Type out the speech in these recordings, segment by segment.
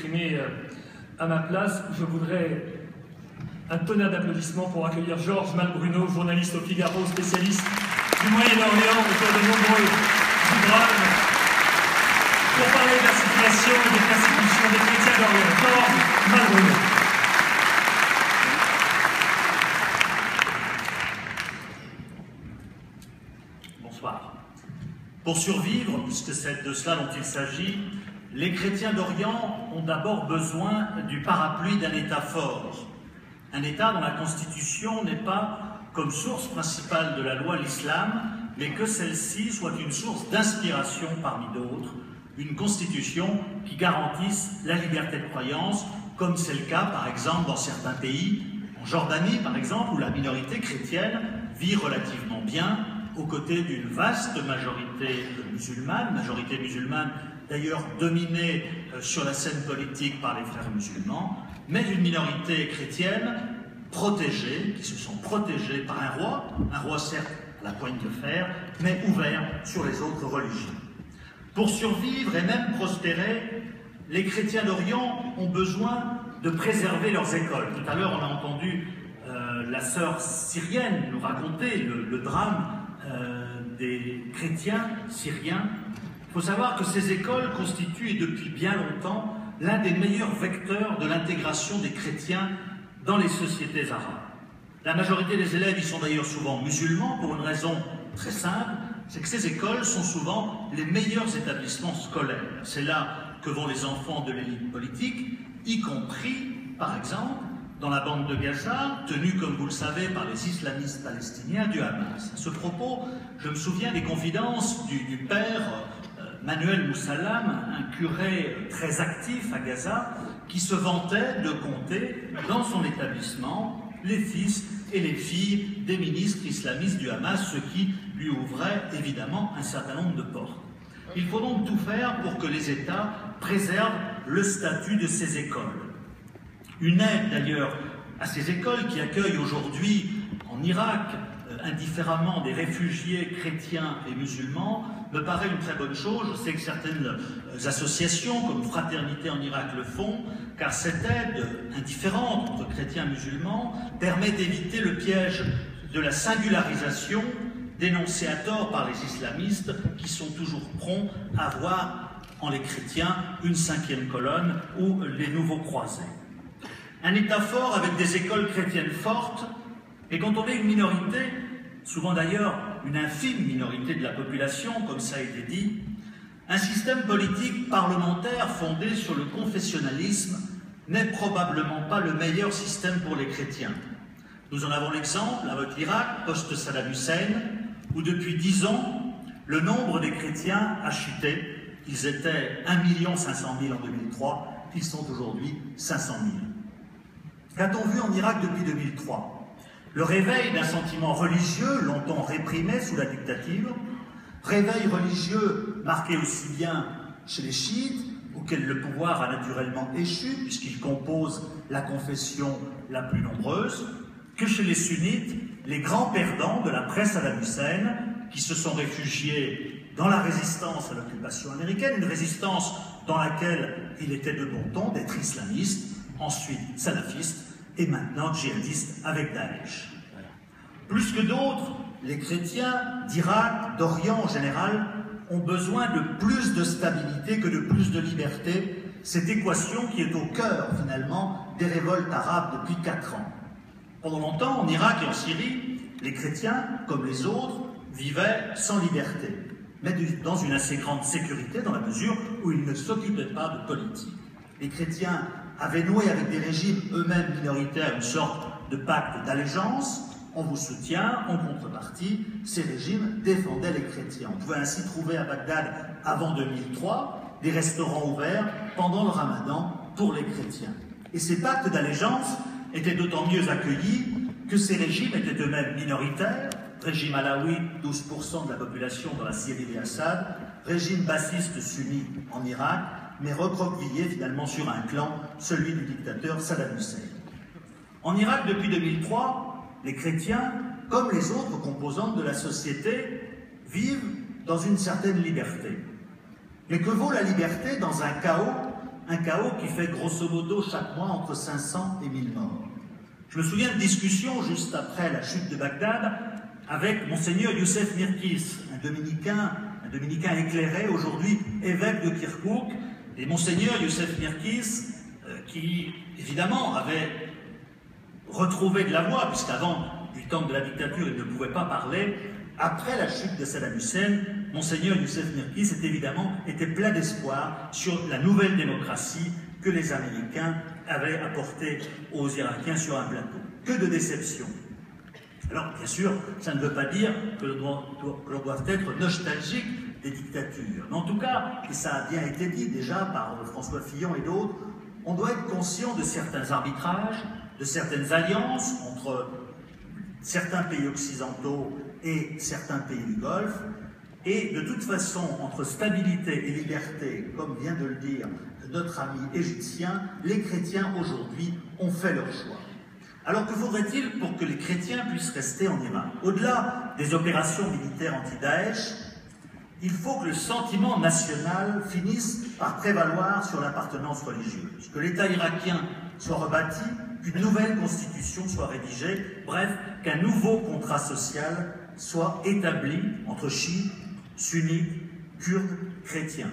s'exprimer à ma place. Je voudrais un tonnerre d'applaudissements pour accueillir Georges Malbruno, journaliste au Figaro, spécialiste du Moyen-Orient, auteur de nombreux ouvrages, pour parler de la situation et des persécutions des chrétiens d'Orient. Georges Malbruno. Bonsoir. Pour survivre, puisque c'est de cela dont il s'agit, les chrétiens d'Orient ont d'abord besoin du parapluie d'un État fort. Un État dont la Constitution n'est pas, comme source principale de la loi, l'islam, mais que celle-ci soit une source d'inspiration parmi d'autres, une Constitution qui garantisse la liberté de croyance, comme c'est le cas, par exemple, dans certains pays, en Jordanie, par exemple, où la minorité chrétienne vit relativement bien, aux côtés d'une vaste majorité musulmane d'ailleurs dominée sur la scène politique par les frères musulmans, mais une minorité chrétienne protégée, qui se sont protégés par un roi certes à la pointe de fer, mais ouvert sur les autres religions. Pour survivre et même prospérer, les chrétiens d'Orient ont besoin de préserver leurs écoles. Tout à l'heure, on a entendu la sœur syrienne nous raconter le drame des chrétiens syriens. Il faut savoir que ces écoles constituent, et depuis bien longtemps, l'un des meilleurs vecteurs de l'intégration des chrétiens dans les sociétés arabes. La majorité des élèves y sont d'ailleurs souvent musulmans pour une raison très simple, c'est que ces écoles sont souvent les meilleurs établissements scolaires. C'est là que vont les enfants de l'élite politique, y compris, par exemple, dans la bande de Gaza, tenue, comme vous le savez, par les islamistes palestiniens du Hamas. À ce propos, je me souviens des confidences du père Manuel Moussalam, un curé très actif à Gaza, qui se vantait de compter dans son établissement les fils et les filles des ministres islamistes du Hamas, ce qui lui ouvrait évidemment un certain nombre de portes. Il faut donc tout faire pour que les États préservent le statut de ces écoles. Une aide d'ailleurs à ces écoles qui accueillent aujourd'hui en Irak, indifféremment des réfugiés chrétiens et musulmans, me paraît une très bonne chose. Je sais que certaines associations comme Fraternité en Irak le font, car cette aide indifférente entre chrétiens et musulmans permet d'éviter le piège de la singularisation dénoncée à tort par les islamistes qui sont toujours prompts à voir en les chrétiens une cinquième colonne ou les nouveaux croisés. Un État fort avec des écoles chrétiennes fortes, et quand on est une minorité, souvent d'ailleurs une infime minorité de la population, comme ça a été dit, un système politique parlementaire fondé sur le confessionnalisme n'est probablement pas le meilleur système pour les chrétiens. Nous en avons l'exemple avec l'Irak, post-Saddam Hussein, où depuis 10 ans, le nombre des chrétiens a chuté. Ils étaient 1 500 000 en 2003, ils sont aujourd'hui 500 000. Qu'a-t-on vu en Irak depuis 2003? Le réveil d'un sentiment religieux, longtemps réprimé sous la dictature, réveil religieux marqué aussi bien chez les chiites, auxquels le pouvoir a naturellement échu, puisqu'ils composent la confession la plus nombreuse, que chez les sunnites, les grands perdants de la pré-Saddam Hussein, qui se sont réfugiés dans la résistance à l'occupation américaine, une résistance dans laquelle il était de bon ton d'être islamiste, ensuite salafiste, et maintenant djihadiste avec Daesh. Plus que d'autres, les chrétiens d'Irak, d'Orient en général, ont besoin de plus de stabilité que de plus de liberté, cette équation qui est au cœur, finalement, des révoltes arabes depuis 4 ans. Pendant longtemps, en Irak et en Syrie, les chrétiens, comme les autres, vivaient sans liberté, mais dans une assez grande sécurité, dans la mesure où ils ne s'occupaient pas de politique. Les chrétiens avaient noué avec des régimes eux-mêmes minoritaires une sorte de pacte d'allégeance. On vous soutient, en contrepartie, ces régimes défendaient les chrétiens. On pouvait ainsi trouver à Bagdad, avant 2003, des restaurants ouverts pendant le ramadan pour les chrétiens. Et ces pactes d'allégeance étaient d'autant mieux accueillis que ces régimes étaient eux-mêmes minoritaires, régime alaouite, 12% de la population dans la Syrie d'Assad, régime bassiste sunni en Irak, mais recroquevillé finalement sur un clan, celui du dictateur Saddam Hussein. En Irak, depuis 2003, les chrétiens, comme les autres composantes de la société, vivent dans une certaine liberté. Mais que vaut la liberté dans un chaos un chaos qui fait grosso modo chaque mois entre 500 et 1000 morts. Je me souviens de discussions juste après la chute de Bagdad avec Monseigneur Youssef Mirkis, un dominicain éclairé, aujourd'hui évêque de Kirkouk, et Monseigneur Youssef Mirkis, qui évidemment avait retrouvé de la voix, puisqu'avant, du temps de la dictature, il ne pouvait pas parler. Après la chute de Saddam Hussein, Monseigneur Youssef Mirkis était plein d'espoir sur la nouvelle démocratie que les Américains avaient apportée aux Irakiens sur un plateau. Que de déception! Alors, bien sûr, ça ne veut pas dire que l'on doit être nostalgique des dictatures. Mais en tout cas, et ça a bien été dit déjà par François Fillon et d'autres, on doit être conscient de certains arbitrages, de certaines alliances entre certains pays occidentaux et certains pays du Golfe, et de toute façon, entre stabilité et liberté, comme vient de le dire notre ami égyptien, les chrétiens aujourd'hui ont fait leur choix. Alors que faudrait-il pour que les chrétiens puissent rester en Irak? Au-delà des opérations militaires anti-Daesh, il faut que le sentiment national finisse par prévaloir sur l'appartenance religieuse, que l'État irakien soit rebâti, qu'une nouvelle constitution soit rédigée, bref, qu'un nouveau contrat social soit établi entre chiites, sunnites, kurdes, chrétiens.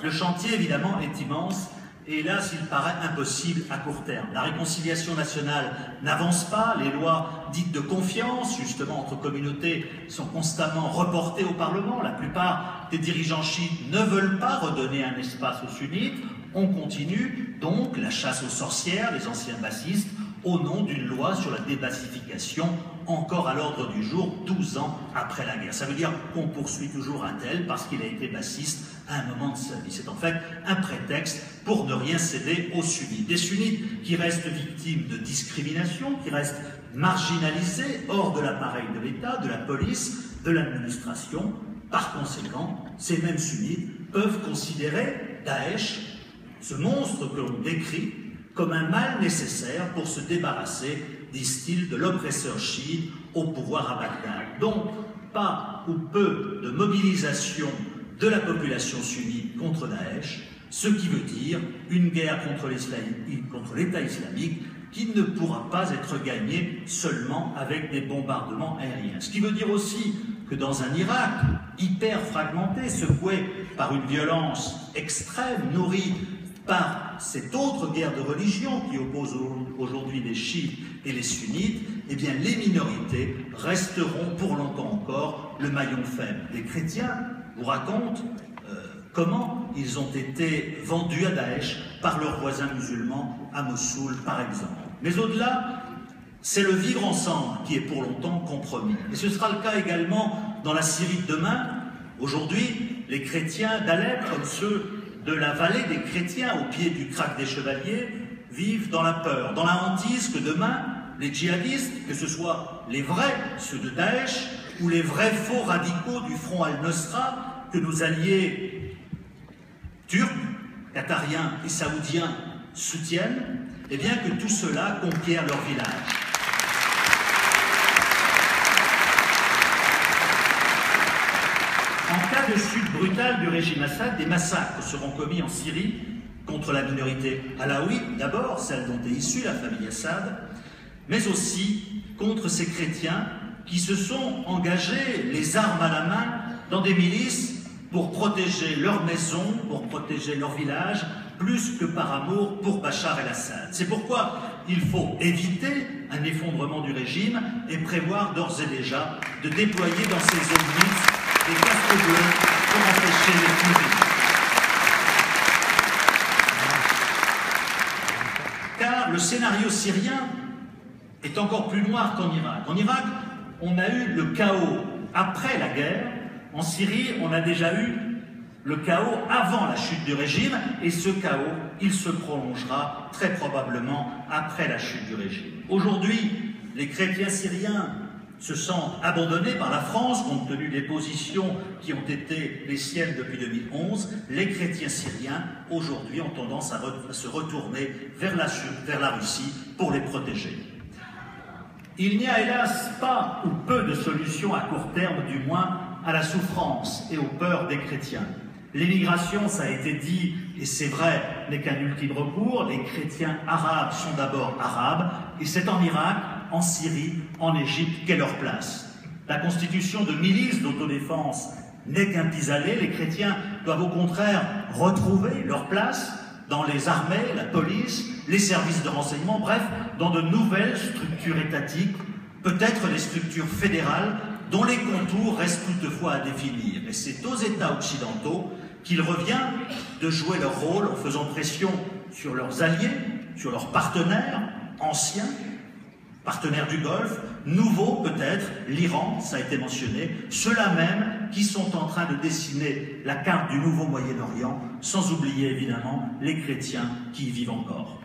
Le chantier, évidemment, est immense, et hélas, il paraît impossible à court terme. La réconciliation nationale n'avance pas, les lois dites de confiance, justement, entre communautés, sont constamment reportées au Parlement. La plupart des dirigeants chiites ne veulent pas redonner un espace aux sunnites. On continue donc la chasse aux sorcières, les anciens bassistes, au nom d'une loi sur la débassification, encore à l'ordre du jour, 12 ans après la guerre. Ça veut dire qu'on poursuit toujours un tel parce qu'il a été bassiste à un moment de sa vie. C'est en fait un prétexte pour ne rien céder aux sunnites. Des sunnites qui restent victimes de discrimination, qui restent marginalisés hors de l'appareil de l'État, de la police, de l'administration. Par conséquent, ces mêmes sunnites peuvent considérer Daesh, ce monstre que l'on décrit, comme un mal nécessaire pour se débarrasser, disent-ils, de l'oppresseur chiite au pouvoir à Bagdad. Donc, pas ou peu de mobilisation de la population sunnite contre Daesh, ce qui veut dire une guerre contre l'État islamique qui ne pourra pas être gagnée seulement avec des bombardements aériens. Ce qui veut dire aussi que dans un Irak hyper fragmenté, secoué par une violence extrême, nourrie par cette autre guerre de religion qui oppose aujourd'hui les chiites et les sunnites, eh bien les minorités resteront pour longtemps encore le maillon faible. Les chrétiens vous racontent comment ils ont été vendus à Daesh par leurs voisins musulmans à Mossoul, par exemple. Mais au-delà, c'est le vivre ensemble qui est pour longtemps compromis. Et ce sera le cas également dans la Syrie de demain. Aujourd'hui, les chrétiens d'Alep, comme ceux de la vallée des chrétiens au pied du Krach des Chevaliers, vivent dans la peur, dans la hantise que demain, les djihadistes, que ce soit les vrais, ceux de Daesh, ou les vrais faux radicaux du front Al-Nusra, que nos alliés turcs, qatariens et saoudiens soutiennent, eh bien que tout cela conquiert leur village. En cas de chute brutale du régime Assad, des massacres seront commis en Syrie contre la minorité alaouite, d'abord, celle dont est issue la famille Assad, mais aussi contre ces chrétiens qui se sont engagés, les armes à la main, dans des milices pour protéger leur maison, pour protéger leur village, plus que par amour pour Bachar el-Assad. C'est pourquoi il faut éviter un effondrement du régime et prévoir d'ores et déjà de déployer dans ces zones mixtes des casques bleus pour empêcher les furies. Car le scénario syrien est encore plus noir qu'en Irak. En Irak, on a eu le chaos après la guerre. En Syrie, on a déjà eu le chaos avant la chute du régime, et ce chaos, il se prolongera très probablement après la chute du régime. Aujourd'hui, les chrétiens syriens se sentent abandonnés par la France, compte tenu des positions qui ont été les siennes depuis 2011. Les chrétiens syriens, aujourd'hui, ont tendance à se retourner vers la Russie pour les protéger. Il n'y a hélas pas ou peu de solutions à court terme, du moins, à la souffrance et aux peurs des chrétiens. L'émigration, ça a été dit, et c'est vrai, n'est qu'un ultime recours. Les chrétiens arabes sont d'abord arabes, et c'est en Irak, en Syrie, en Égypte qu'est leur place. La constitution de milices d'autodéfense n'est qu'un pis-aller. Les chrétiens doivent au contraire retrouver leur place dans les armées, la police, les services de renseignement, bref, dans de nouvelles structures étatiques, peut-être des structures fédérales, dont les contours restent toutefois à définir. Et c'est aux États occidentaux qu'il revient de jouer leur rôle en faisant pression sur leurs alliés, sur leurs partenaires anciens, partenaires du Golfe, nouveaux peut-être, l'Iran, ça a été mentionné, ceux-là même qui sont en train de dessiner la carte du nouveau Moyen-Orient, sans oublier évidemment les chrétiens qui y vivent encore.